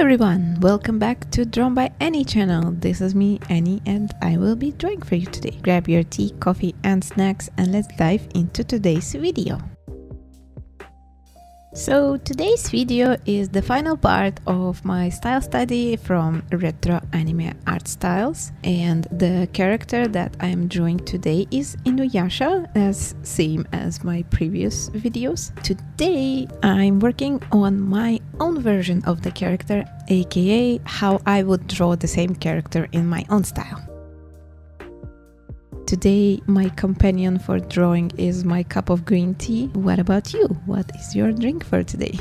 everyone, welcome back to Drawn by Annie channel. This is me, Annie, and I will be drawing for you today. Grab your tea, coffee and snacks and let's dive into today's video. So today's video is the final part of my style study from retro anime art styles, and the character that I am drawing today is InuYasha, as same as my previous videos. Today I'm working on my own version of the character, aka how I would draw the same character in my own style. Today, my companion for drawing is my cup of green tea. What about you? What is your drink for today?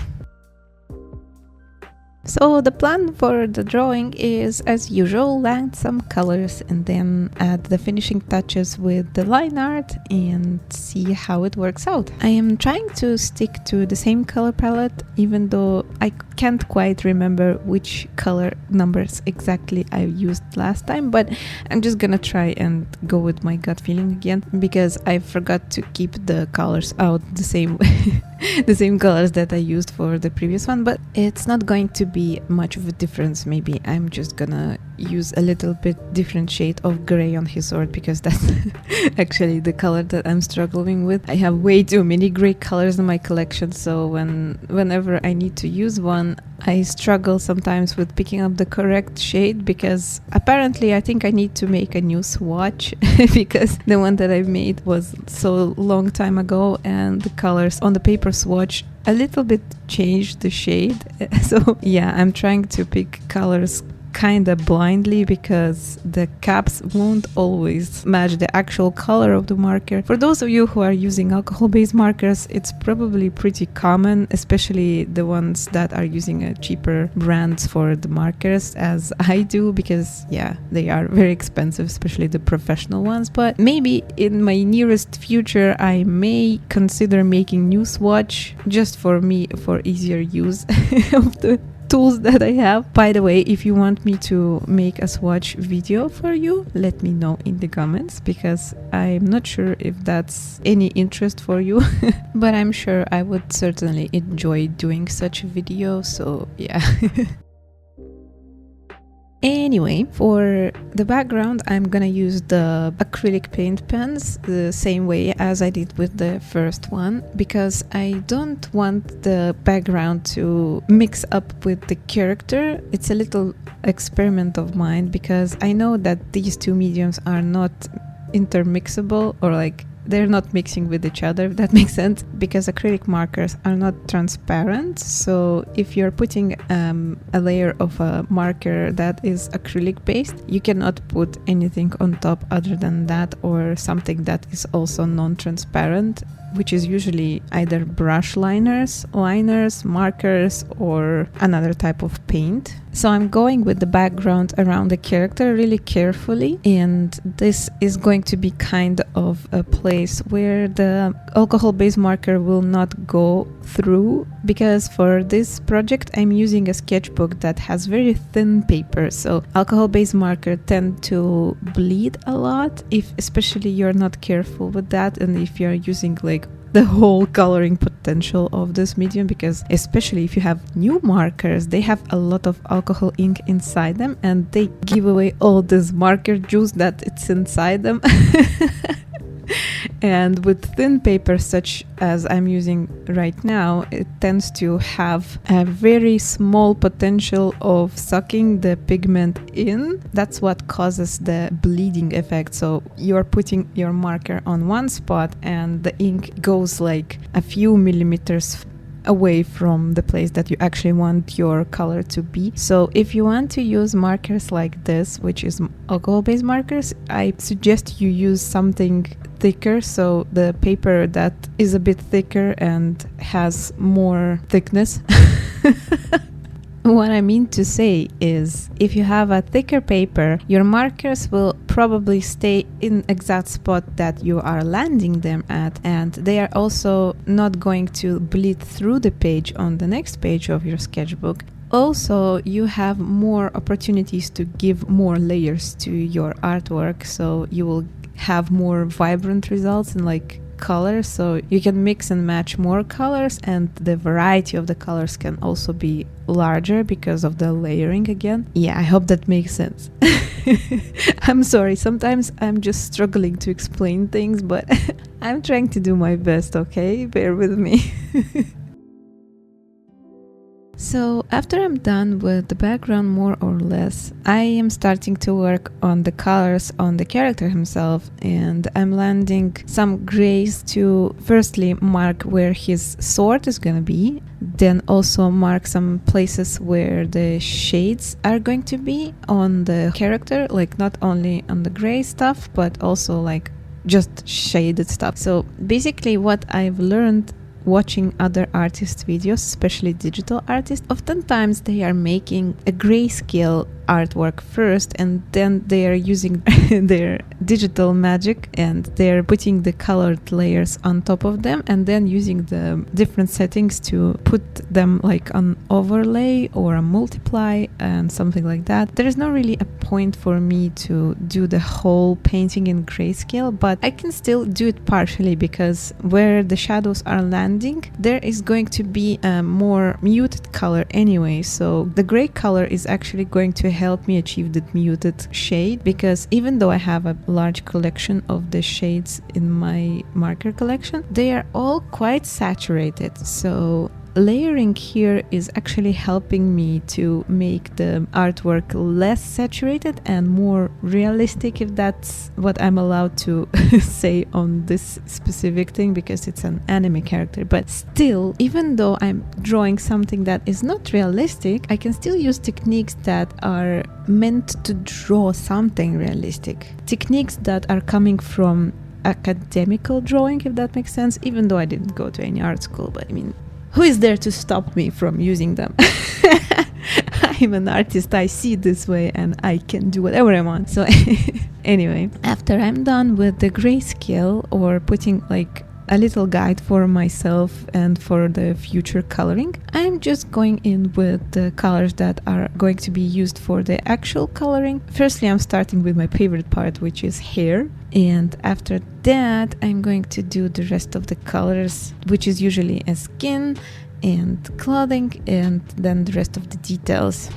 So the plan for the drawing is, as usual, land some colors and then add the finishing touches with the line art and see how it works out. I am trying to stick to the same color palette, even though I can't quite remember which color numbers exactly I used last time, but I'm just gonna try and go with my gut feeling again, because I forgot to keep the colors out the same the same colors that I used for the previous one, but it's not going to be much of a difference. Maybe I'm just gonna use a little bit different shade of gray on his sword, because that's actually the color that I'm struggling with. I have way too many gray colors in my collection, so whenever I need to use one, I struggle sometimes with picking up the correct shade, because apparently I think I need to make a new swatch because the one that I made was so long time ago and the colors on the paper swatch a little bit changed the shade. So yeah, I'm trying to pick colors kinda blindly because the caps won't always match the actual color of the marker. For those of you who are using alcohol-based markers, it's probably pretty common, especially the ones that are using cheaper brands for the markers, as I do, because yeah, they are very expensive, especially the professional ones. But maybe in my nearest future I may consider making new swatch just for me, for easier use of the tools that I have. By the way, if you want me to make a swatch video for you, let me know in the comments, because I'm not sure if that's any interest for you but I'm sure I would certainly enjoy doing such a video, so yeah. Anyway, for the background, I'm gonna use the acrylic paint pens the same way as I did with the first one, because I don't want the background to mix up with the character. It's a little experiment of mine, because I know that these two mediums are not intermixable, or like they're not mixing with each other, if that makes sense, because acrylic markers are not transparent. So if you're putting a layer of a marker that is acrylic based, you cannot put anything on top other than that, or something that is also non-transparent, which is usually either brush liners, markers, or another type of paint. So I'm going with the background around the character really carefully, and this is going to be kind of a place where the alcohol-based marker will not go through, because for this project I'm using a sketchbook that has very thin paper, so alcohol-based marker tend to bleed a lot, if especially you're not careful with that, and if you're using like the whole coloring potential of this medium, because especially if you have new markers, they have a lot of alcohol ink inside them and they give away all this marker juice that it's inside them. And with thin paper such as I'm using right now, it tends to have a very small potential of sucking the pigment in. That's what causes the bleeding effect. So you're putting your marker on one spot and the ink goes like a few millimeters away from the place that you actually want your color to be. So if you want to use markers like this, which is alcohol-based markers, I suggest you use something thicker, so the paper that is a bit thicker and has more thickness. What I mean to say is, if you have a thicker paper, your markers will probably stay in exact spot that you are landing them at, and they are also not going to bleed through the page on the next page of your sketchbook. Also, you have more opportunities to give more layers to your artwork, so you will have more vibrant results and like color, so you can mix and match more colors, and the variety of the colors can also be larger because of the layering again. Yeah, I hope that makes sense. I'm sorry, sometimes I'm just struggling to explain things, but I'm trying to do my best, okay? Bear with me. So after I'm done with the background more or less, I am starting to work on the colors on the character himself, and I'm landing some grays to firstly mark where his sword is gonna be, then also mark some places where the shades are going to be on the character, like not only on the gray stuff, but also like just shaded stuff. So basically what I've learned watching other artists' videos, especially digital artists, oftentimes they are making a grayscale artwork first, and then they are using their digital magic and they're putting the colored layers on top of them, and then using the different settings to put them like an overlay or a multiply and something like that. There is not really a point for me to do the whole painting in grayscale, but I can still do it partially, because where the shadows are landing, there is going to be a more muted color anyway, so the gray color is actually going to help me achieve that muted shade, because even though I have a large collection of the shades in my marker collection, they are all quite saturated, so layering here is actually helping me to make the artwork less saturated and more realistic, if that's what I'm allowed to say on this specific thing, because it's an anime character. But still, even though I'm drawing something that is not realistic, I can still use techniques that are meant to draw something realistic. Techniques that are coming from academical drawing, if that makes sense, even though I didn't go to any art school, but I mean, who is there to stop me from using them? I'm an artist, I see it this way, and I can do whatever I want. So anyway, after I'm done with the grayscale, or putting like a little guide for myself and for the future coloring, I'm just going in with the colors that are going to be used for the actual coloring. Firstly, I'm starting with my favorite part, which is hair, and after that I'm going to do the rest of the colors, which is usually a skin and clothing, and then the rest of the details.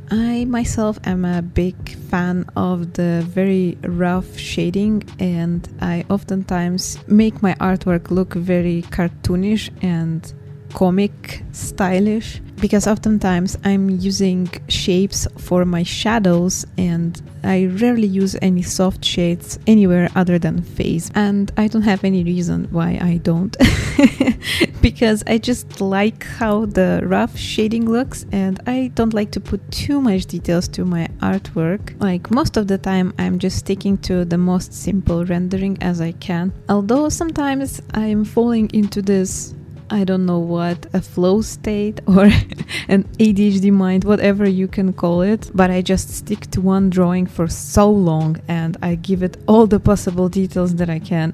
I myself am a big fan of the very rough shading, and I oftentimes make my artwork look very cartoonish and comic stylish, because oftentimes I'm using shapes for my shadows and I rarely use any soft shades anywhere other than face, and I don't have any reason why I don't because I just like how the rough shading looks, and I don't like to put too much details to my artwork. Like most of the time I'm just sticking to the most simple rendering as I can, although sometimes I'm falling into this, I don't know what, a flow state or an ADHD mind, whatever you can call it, but I just stick to one drawing for so long and I give it all the possible details that I can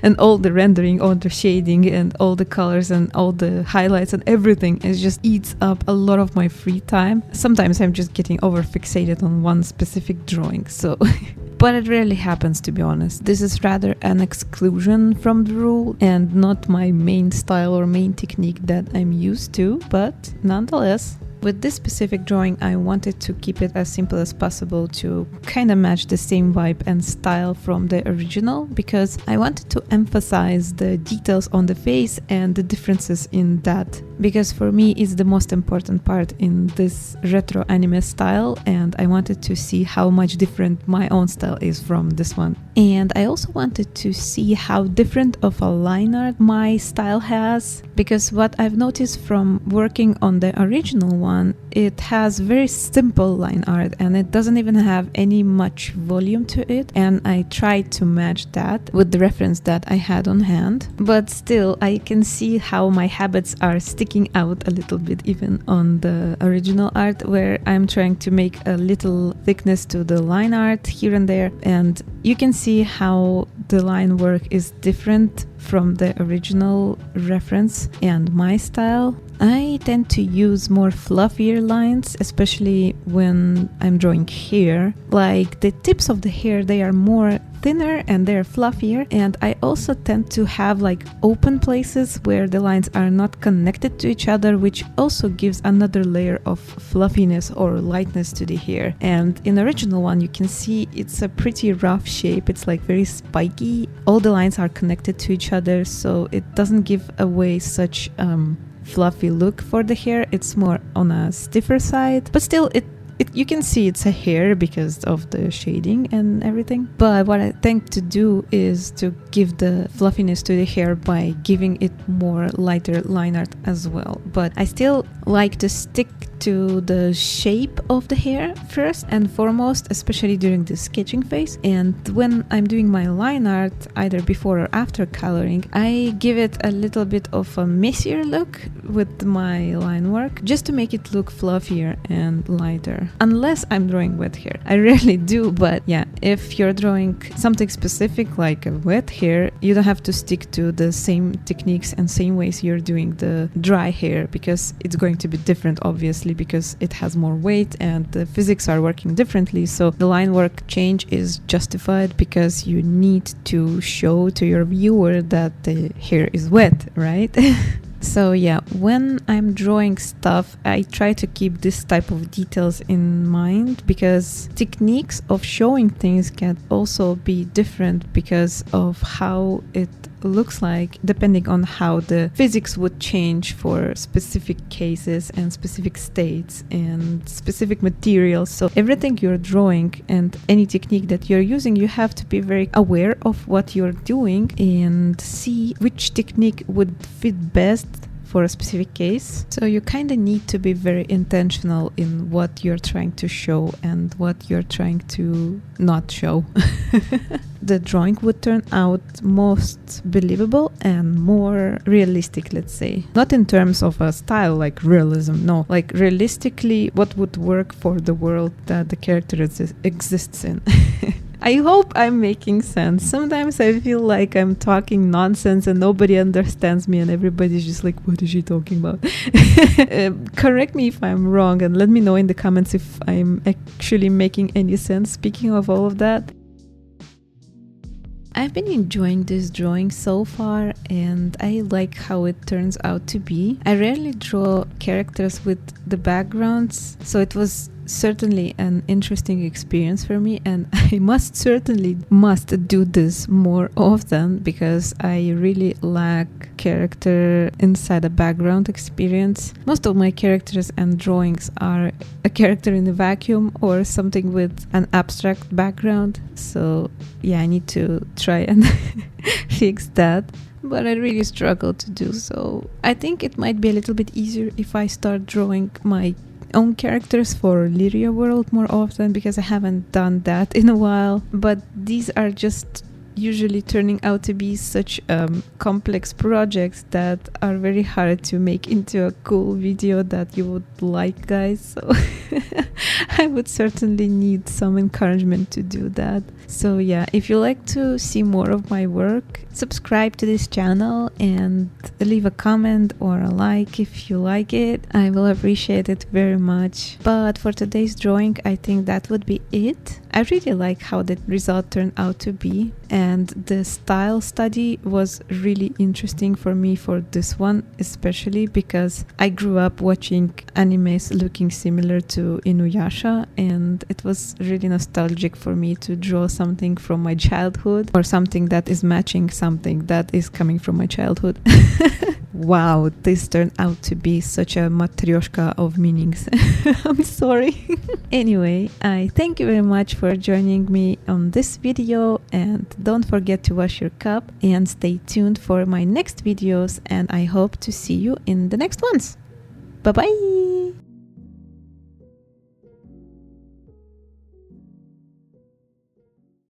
and all the rendering, all the shading and all the colors and all the highlights and everything. It just eats up a lot of my free time. Sometimes I'm just getting over fixated on one specific drawing, so but it rarely happens, to be honest. This is rather an exclusion from the rule and not my main style or main technique that I'm used to, but nonetheless, with this specific drawing I wanted to keep it as simple as possible to kind of match the same vibe and style from the original, because I wanted to emphasize the details on the face and the differences in that, because for me it's the most important part in this retro anime style, and I wanted to see how much different my own style is from this one. And I also wanted to see how different of a line art my style has, because what I've noticed from working on the original one, it has very simple line art and it doesn't even have any much volume to it, and I tried to match that with the reference that I had on hand, but still I can see how my habits are sticking out a little bit even on the original art, where I'm trying to make a little thickness to the line art here and there, and you can see how the line work is different from the original reference and my style. I tend to use more fluffier lines, especially when I'm drawing hair. Like the tips of the hair, they are more thinner and they're fluffier, and I also tend to have like open places where the lines are not connected to each other, which also gives another layer of fluffiness or lightness to the hair. And in the original one you can see it's a pretty rough shape, it's like very spiky, all the lines are connected to each other, so it doesn't give away such fluffy look for the hair. It's more on a stiffer side, but still you can see it's a hair because of the shading and everything. But what I tend to do is to give the fluffiness to the hair by giving it more lighter line art as well. But I still like to stick to the shape of the hair first and foremost, especially during the sketching phase. And when I'm doing my line art, either before or after coloring, I give it a little bit of a messier look with my line work, just to make it look fluffier and lighter. Unless I'm drawing wet hair. I rarely do, but yeah, if you're drawing something specific like a wet hair, you don't have to stick to the same techniques and same ways you're doing the dry hair, because it's going to be different, obviously, because it has more weight and the physics are working differently. So the line work change is justified because you need to show to your viewer that the hair is wet, right? So yeah, when I'm drawing stuff, I try to keep this type of details in mind, because techniques of showing things can also be different because of how it looks like, depending on how the physics would change for specific cases and specific states and specific materials. So everything you're drawing and any technique that you're using, you have to be very aware of what you're doing and see which technique would fit best for a specific case. So you kind of need to be very intentional in what you're trying to show and what you're trying to not show. The drawing would turn out most believable and more realistic, let's say. Not in terms of a style like realism, no. Like realistically, what would work for the world that the character exists in. I hope I'm making sense. Sometimes I feel like I'm talking nonsense and nobody understands me and everybody's just like, what is she talking about? Correct me if I'm wrong and let me know in the comments if I'm actually making any sense. Speaking of all of that, I've been enjoying this drawing so far and I like how it turns out to be. I rarely draw characters with the backgrounds, so it was certainly an interesting experience for me, and I must do this more often because I really lack character inside a background experience. Most of my characters and drawings are a character in a vacuum or something with an abstract background, so yeah, I need to try and fix that. But I really struggle to do so. I think it might be a little bit easier if I start drawing my own characters for Lyria World more often, because I haven't done that in a while. But these are just usually turning out to be such complex projects that are very hard to make into a cool video that you would like, guys. So I would certainly need some encouragement to do that. So yeah, if you like to see more of my work, subscribe to this channel and leave a comment or a like if you like it. I will appreciate it very much. But for today's drawing, I think that would be it. I really like how the result turned out to be, and the style study was really interesting for me for this one, especially because I grew up watching animes looking similar to InuYasha, and it was really nostalgic for me to draw something from my childhood or something that is matching something that is coming from my childhood. Wow, this turned out to be such a matryoshka of meanings. I'm sorry. Anyway, I thank you very much for joining me on this video, and don't forget to wash your cup and stay tuned for my next videos, and I hope to see you in the next ones. Bye bye.